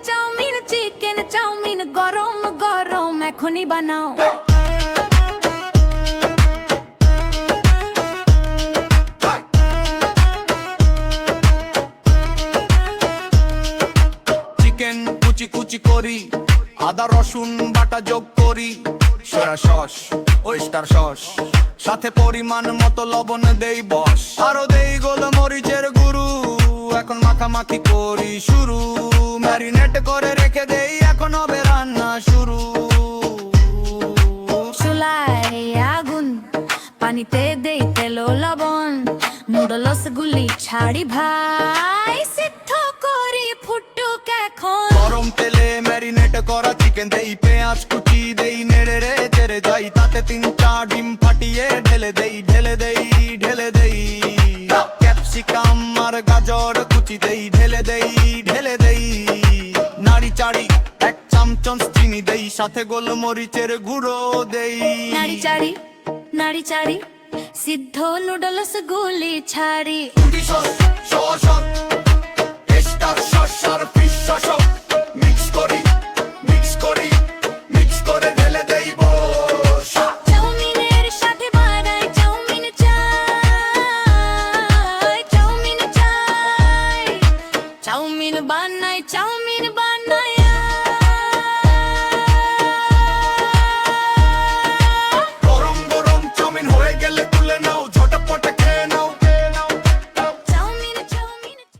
Chowmein chicken chowmein গরম গরম এখনই বানাও। চিকেন কুচি কুচি করি, আদা রসুন বাটা যোগ করি, সয়া সস ওয়েস্টার সস, সাথে পরিমাণ মতো লবণ দেই বস, আরো দেই গোলমরিচের গুঁড়ো। এখন মাখামাখি করি শুরু, ম্যারিনেট করে রেখে দেই, এখন হবে রান্না শুরু। চুলায় আগুন, পানিতে দেই তেল ও লবণ, নুডলস গুলি ছাড়ি ভাই, সিদ্ধ করি ফুটুক এখন। গরম তেলে ম্যারিনেট করা চিকেন দেই, পেঁয়াজ কুচি দেই, নেড়ে রে চেড়ে যাই, তাতে 3-4 ডিম ফাটিয়ে ঢেলে দেই, ঢেলে দেই, ঢেলে দেই, ক্যাপসিকাম আর গাজর কুচি দেই, ঢেলে দেই, ঢেলে দেই, নাড়ি চাড়ি 1 চামচ চিনি দেই, সাথে গোলমরিচের গুঁড়ো দেই। নাড়ি চাড়ি সিদ্ধ নুডলস গুলি ছাড়ি।